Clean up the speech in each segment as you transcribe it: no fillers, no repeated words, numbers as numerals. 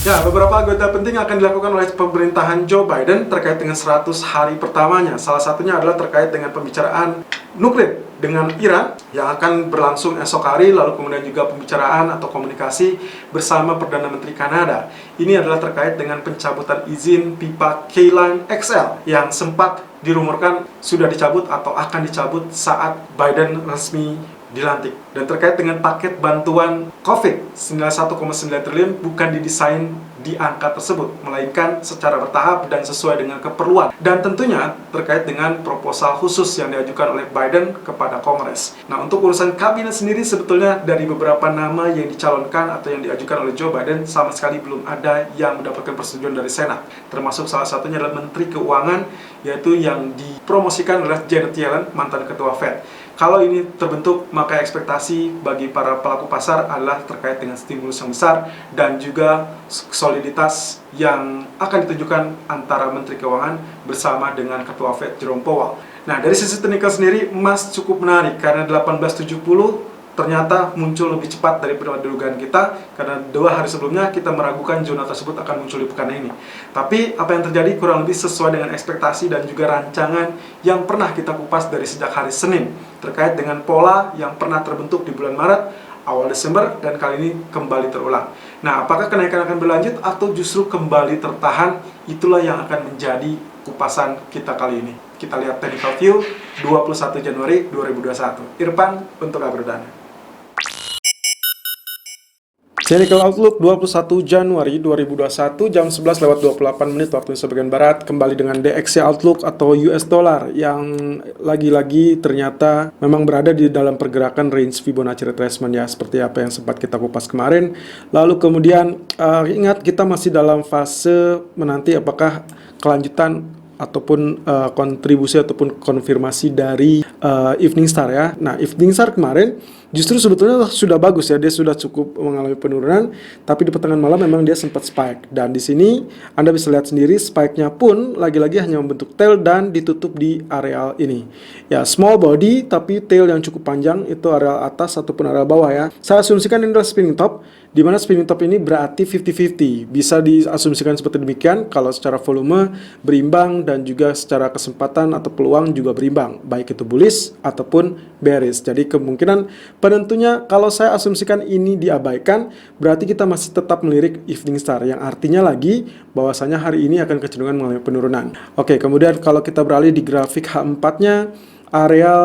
Ya, beberapa agenda penting akan dilakukan oleh pemerintahan Joe Biden terkait dengan 100 hari pertamanya. Salah satunya adalah terkait dengan pembicaraan nuklir dengan Iran yang akan berlangsung esok hari, lalu kemudian juga pembicaraan atau komunikasi bersama Perdana Menteri Kanada. Ini adalah terkait dengan pencabutan izin pipa K-Line XL yang sempat dirumorkan sudah dicabut atau akan dicabut saat Biden resmi dilantik. Dan terkait dengan paket bantuan COVID senilai 1,9 triliun bukan didesain di angka tersebut, melainkan secara bertahap dan sesuai dengan keperluan. Dan tentunya terkait dengan proposal khusus yang diajukan oleh Biden kepada Kongres. Nah, untuk urusan kabinet sendiri sebetulnya dari beberapa nama yang dicalonkan atau yang diajukan oleh Joe Biden sama sekali belum ada yang mendapatkan persetujuan dari Senat. Termasuk salah satunya adalah Menteri Keuangan, yaitu yang dipromosikan oleh Janet Yellen, mantan Ketua Fed. Kalau ini terbentuk, maka ekspektasi bagi para pelaku pasar adalah terkait dengan stimulus yang besar dan juga soliditas yang akan ditunjukkan antara Menteri Keuangan bersama dengan Ketua Fed Jerome Powell. Nah, dari sisi teknikal sendiri, emas cukup menarik karena 1870 ternyata muncul lebih cepat daripada dugaan kita, karena 2 hari sebelumnya kita meragukan zona tersebut akan muncul di pekan ini. Tapi apa yang terjadi kurang lebih sesuai dengan ekspektasi dan juga rancangan yang pernah kita kupas dari sejak hari Senin terkait dengan pola yang pernah terbentuk di bulan Maret, awal Desember, dan kali ini kembali terulang. Nah, apakah kenaikan akan berlanjut atau justru kembali tertahan? Itulah yang akan menjadi kupasan kita kali ini. Kita lihat technical view 21 Januari 2021. Irfan untuk Agrodana. Technical Outlook 21 Januari 2021 jam 11:28 waktu Indonesia bagian Barat, kembali dengan DXY Outlook atau US dollar yang lagi-lagi ternyata memang berada di dalam pergerakan range Fibonacci retracement ya, seperti apa yang sempat kita kupas kemarin. Lalu kemudian ingat kita masih dalam fase menanti apakah kelanjutan ataupun kontribusi ataupun konfirmasi dari Evening Star ya. Nah, Evening Star kemarin justru sebetulnya sudah bagus ya, dia sudah cukup mengalami penurunan, tapi di pertengahan malam memang dia sempat spike. Dan di sini Anda bisa lihat sendiri spike-nya pun lagi-lagi hanya membentuk tail dan ditutup di areal ini. Ya, small body tapi tail yang cukup panjang, itu areal atas ataupun areal bawah ya. Saya asumsikan ini adalah spinning top, di mana spinning top ini berarti 50-50. Bisa diasumsikan seperti demikian kalau secara volume berimbang dan juga secara kesempatan atau peluang juga berimbang, baik itu bullish ataupun bearish. Jadi kemungkinan penentunya kalau saya asumsikan ini diabaikan, berarti kita masih tetap melirik Evening Star, yang artinya lagi bahwasanya hari ini akan kecenderungan mengalami penurunan. Oke, kemudian kalau kita beralih di grafik H4-nya, areal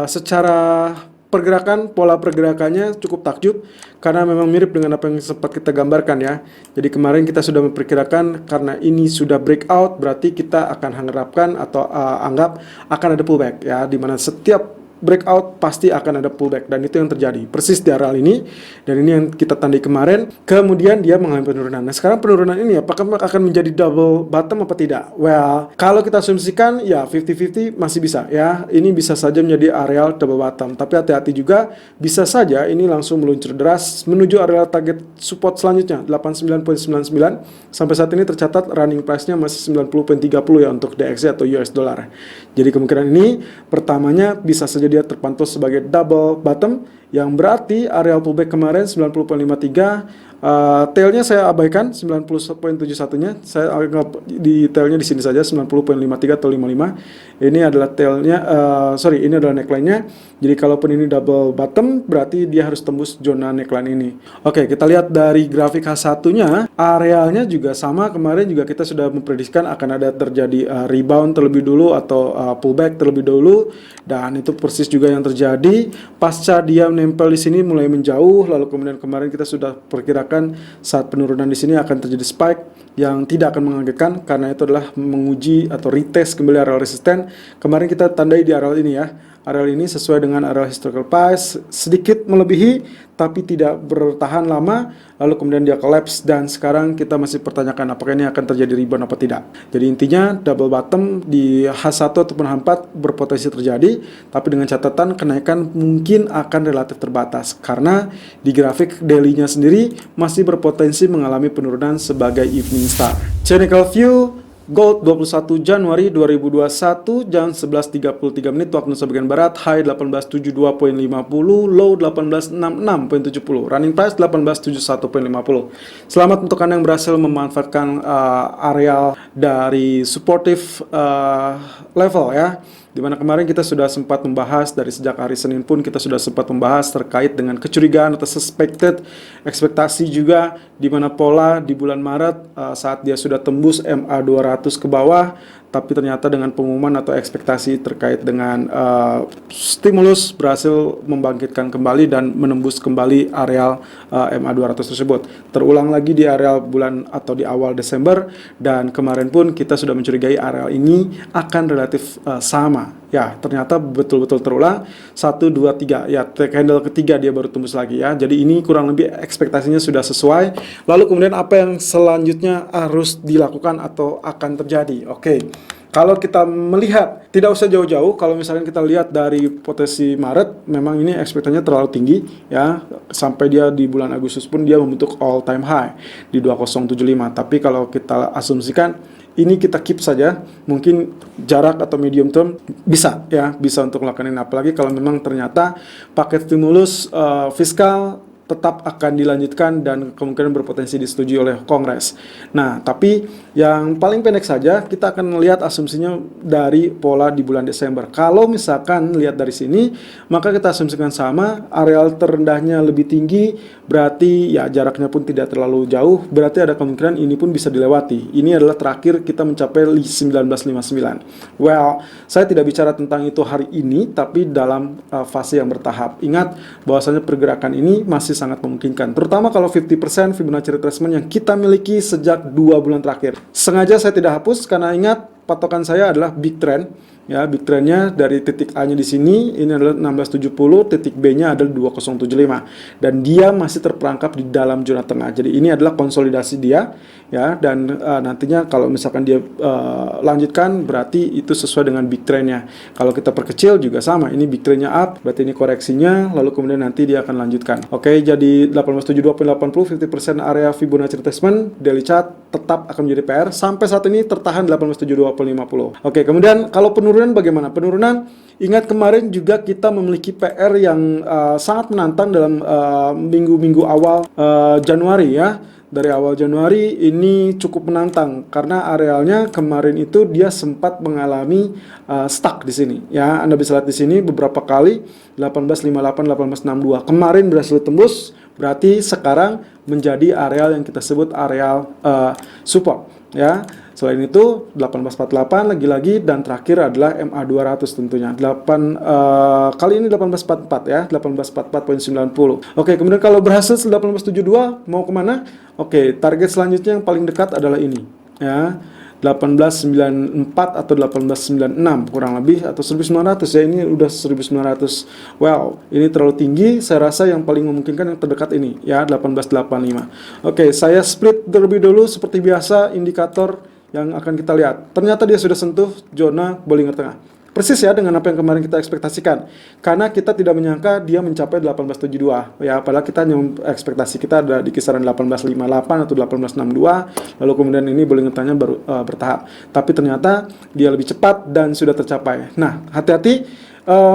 secara pergerakan, pola pergerakannya cukup takjub karena memang mirip dengan apa yang sempat kita gambarkan ya. Jadi kemarin kita sudah memperkirakan karena ini sudah breakout, berarti kita akan harapkan atau anggap akan ada pullback ya, di mana setiap breakout pasti akan ada pullback, dan itu yang terjadi persis di areal ini, dan ini yang kita tandai kemarin. Kemudian dia mengalami penurunan. Nah, sekarang penurunan ini apakah akan menjadi double bottom apa tidak? Well, kalau kita asumsikan ya 50-50 masih bisa ya, ini bisa saja menjadi areal double bottom, tapi hati-hati juga bisa saja ini langsung meluncur deras menuju areal target support selanjutnya 89.99. Sampai saat ini tercatat running price-nya masih 90.30 ya untuk DXY atau US dollar. Jadi kemungkinan ini pertamanya bisa saja dia terpantau sebagai double bottom, yang berarti areal pullback kemarin 90.53, tailnya saya abaikan 90.71-nya, saya anggap di tailnya di sini saja 90.53 atau 55. Ini adalah tailnya, ini adalah neckline-nya. Jadi kalaupun ini double bottom, berarti dia harus tembus zona neckline ini. Oke, kita lihat dari grafik H1-nya, arealnya juga sama. Kemarin juga kita sudah memprediksikan akan ada terjadi rebound terlebih dulu atau pullback terlebih dulu, dan itu persis juga yang terjadi. Pasca dia nempel di sini mulai menjauh, lalu kemudian kemarin kita sudah perkirakan saat penurunan di sini akan terjadi spike yang tidak akan mengagetkan karena itu adalah menguji atau retest kembali areal resisten. Kemarin kita tandai di areal ini ya. Areal ini sesuai dengan areal historical price, sedikit melebihi tapi tidak bertahan lama, lalu kemudian dia collapse, dan sekarang kita masih pertanyakan apakah ini akan terjadi rebound apa tidak. Jadi intinya double bottom di H1 ataupun H4 berpotensi terjadi, tapi dengan catatan kenaikan mungkin akan relatif terbatas karena di grafik daily-nya sendiri masih berpotensi mengalami penurunan sebagai evening star. Technical view Gold 21 Januari 2021 jam 11.33 menit waktu Indonesia bagian Barat, high 1872.50, low 1866.70, running price 1871.50. Selamat untuk Anda yang berhasil memanfaatkan areal dari supportive level ya. Dimana kemarin kita sudah sempat membahas, dari sejak hari Senin pun kita sudah sempat membahas terkait dengan kecurigaan atau suspected ekspektasi juga, di mana pola di bulan Maret saat dia sudah tembus MA 200 ke bawah, tapi ternyata dengan pengumuman atau ekspektasi terkait dengan stimulus berhasil membangkitkan kembali dan menembus kembali areal MA 200 tersebut. Terulang lagi di areal bulan atau di awal Desember, dan kemarin pun kita sudah mencurigai areal ini akan relatif sama. Ya, ternyata betul-betul terulang. 1, 2, 3. Ya, candle ketiga dia baru tembus lagi ya. Jadi ini kurang lebih ekspektasinya sudah sesuai. Lalu kemudian apa yang selanjutnya harus dilakukan atau akan terjadi? Oke. Kalau kita melihat, tidak usah jauh-jauh, kalau misalnya kita lihat dari potensi Maret, memang ini ekspektasinya terlalu tinggi ya, sampai dia di bulan Agustus pun dia membentuk all time high di 2075. Tapi kalau kita asumsikan ini kita keep saja, mungkin jarak atau medium term bisa ya, bisa untuk melakukan ini. Apalagi kalau memang ternyata paket stimulus fiskal tetap akan dilanjutkan dan kemungkinan berpotensi disetujui oleh Kongres. Nah, tapi yang paling pendek saja kita akan melihat asumsinya dari pola di bulan Desember. Kalau misalkan lihat dari sini, maka kita asumsikan sama, areal terendahnya lebih tinggi, berarti ya jaraknya pun tidak terlalu jauh, berarti ada kemungkinan ini pun bisa dilewati. Ini adalah terakhir kita mencapai 1959. Well, saya tidak bicara tentang itu hari ini, tapi dalam fase yang bertahap. Ingat bahwasanya pergerakan ini masih sangat memungkinkan, terutama kalau 50% Fibonacci retracement yang kita miliki sejak 2 bulan terakhir. Sengaja saya tidak hapus karena ingat patokan saya adalah big trend. Ya, big trendnya dari titik A-nya di sini, ini adalah 1670, titik B-nya adalah 2075, dan dia masih terperangkap di dalam zona tengah. Jadi ini adalah konsolidasi dia, ya, dan nantinya kalau misalkan dia lanjutkan, berarti itu sesuai dengan big trendnya. Kalau kita perkecil juga sama, ini big trendnya up, berarti ini koreksinya, lalu kemudian nanti dia akan lanjutkan. Oke, jadi 1872.80, 50% area Fibonacci retracement, daily chart tetap akan menjadi PR, sampai saat ini tertahan 1872.50. Oke, kemudian kalau penurunan bagaimana? Penurunan, ingat kemarin juga kita memiliki PR yang sangat menantang dalam minggu-minggu awal Januari ya. Dari awal Januari ini cukup menantang karena arealnya kemarin itu dia sempat mengalami stuck di sini ya. Anda bisa lihat di sini beberapa kali 1858, 1862. Kemarin berhasil tembus, berarti sekarang menjadi areal yang kita sebut areal support ya. Selain itu 1848 lagi-lagi, dan terakhir adalah MA 200 tentunya. Kali ini 1844 ya, 1844.90. Oke, kemudian kalau berhasil 1872 mau kemana? Oke, target selanjutnya yang paling dekat adalah ini ya. 1894 atau 1896 kurang lebih, atau 1900 ya, ini udah 1900. Wow, ini terlalu tinggi. Saya rasa yang paling memungkinkan yang terdekat ini ya, 1885. Oke, saya split terlebih dulu seperti biasa indikator yang akan kita lihat. Ternyata dia sudah sentuh zona Bollinger Tengah. Persis ya dengan apa yang kemarin kita ekspektasikan. Karena kita tidak menyangka dia mencapai 1872. Ya, padahal kita ekspektasi kita ada di kisaran 1858 atau 1862. Lalu kemudian ini Bollinger Tengahnya baru bertahap. Tapi ternyata dia lebih cepat dan sudah tercapai. Nah, hati-hati,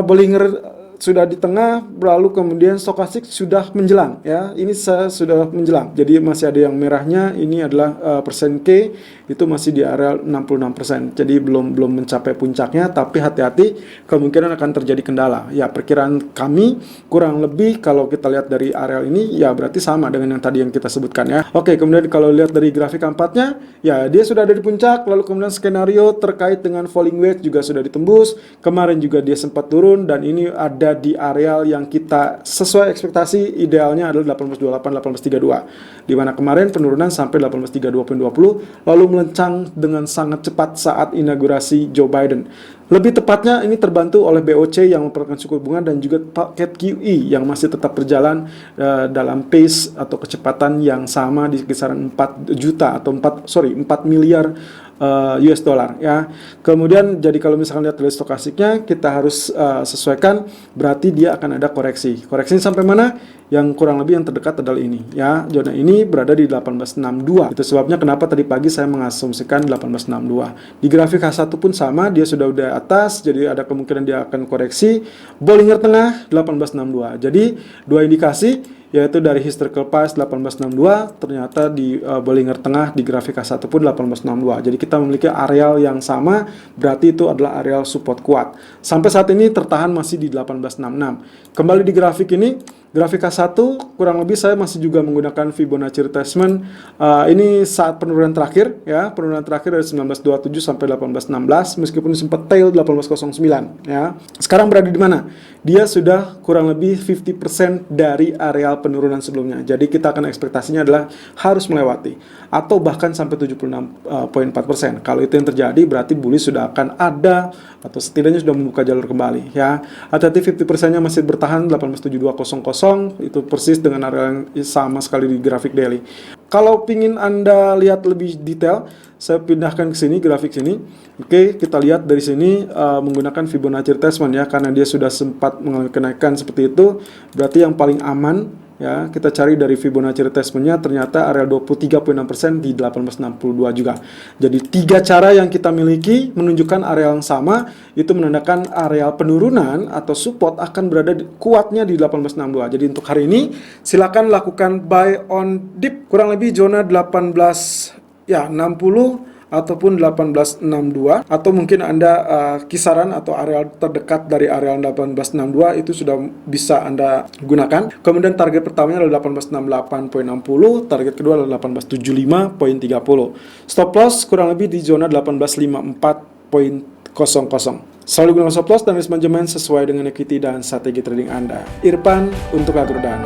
Bollinger sudah di tengah, lalu kemudian stokastik sudah menjelang ya. Ini sudah menjelang. Jadi masih ada yang merahnya, ini adalah persen K, itu masih di area 66%. Jadi belum mencapai puncaknya, tapi hati-hati kemungkinan akan terjadi kendala. Ya, perkiraan kami kurang lebih kalau kita lihat dari area ini ya berarti sama dengan yang tadi yang kita sebutkan ya. Oke, kemudian kalau lihat dari grafik keempatnya, ya dia sudah ada di puncak, lalu kemudian skenario terkait dengan falling wedge juga sudah ditembus. Kemarin juga dia sempat turun, dan ini ada di areal yang kita sesuai ekspektasi idealnya adalah 1828, 1832, di mana kemarin penurunan sampai 1832.20 lalu melencang dengan sangat cepat saat inaugurasi Joe Biden. Lebih tepatnya ini terbantu oleh BOC yang memperlakukan suku bunga, dan juga paket QE yang masih tetap berjalan dalam pace atau kecepatan yang sama di kisaran 4 juta atau 4 miliar US dollar ya. Kemudian jadi kalau misalkan lihat dari stokastiknya kita harus sesuaikan, berarti dia akan ada koreksi. Koreksinya sampai mana? Yang kurang lebih yang terdekat adalah ini ya. Zona ini berada di 1862. Itu sebabnya kenapa tadi pagi saya mengasumsikan 1862. Di grafik H1 pun sama, dia sudah atas, jadi ada kemungkinan dia akan koreksi. Bollinger Tengah 1862. Jadi dua indikasi, yaitu dari historical price 1862, ternyata di Bollinger Tengah di grafik H1 pun 1862. Jadi kita memiliki areal yang sama, berarti itu adalah areal support kuat. Sampai saat ini tertahan masih di 1866. Kembali di grafik ini, grafik H1 kurang lebih saya masih juga menggunakan Fibonacci retracement. Ini saat penurunan terakhir ya, penurunan terakhir dari 1927 sampai 1816, meskipun sempat tail 1809 ya. Sekarang berada di mana? Dia sudah kurang lebih 50% dari areal penurunan sebelumnya. Jadi kita akan ekspektasinya adalah harus melewati atau bahkan sampai 76,4%. Kalau itu yang terjadi berarti bullish sudah akan ada atau setidaknya sudah membuka jalur kembali ya. Hati-hati 50%-nya masih bertahan 187200, itu persis dengan area yang sama sekali di grafik daily. Kalau pingin Anda lihat lebih detail, saya pindahkan ke sini, grafik sini. Oke, kita lihat dari sini menggunakan Fibonacci retracement ya, karena dia sudah sempat mengalami kenaikan seperti itu. Berarti yang paling aman ya, kita cari dari Fibonacci retracement-nya, ternyata area 23,6% di 1862 juga. Jadi tiga cara yang kita miliki menunjukkan area yang sama, itu menandakan area penurunan atau support akan berada kuatnya di 1862. Jadi untuk hari ini silakan lakukan buy on dip kurang lebih zona 18 ya 60 ataupun 1862, atau mungkin Anda kisaran atau area terdekat dari area 1862 itu sudah bisa Anda gunakan. Kemudian target pertamanya adalah 1868,60, target kedua adalah 1875,30. Stop loss kurang lebih di zona 1854,00. Selalu gunakan stop loss dan risk management sesuai dengan equity dan strategi trading Anda. Irfan untuk atur dana.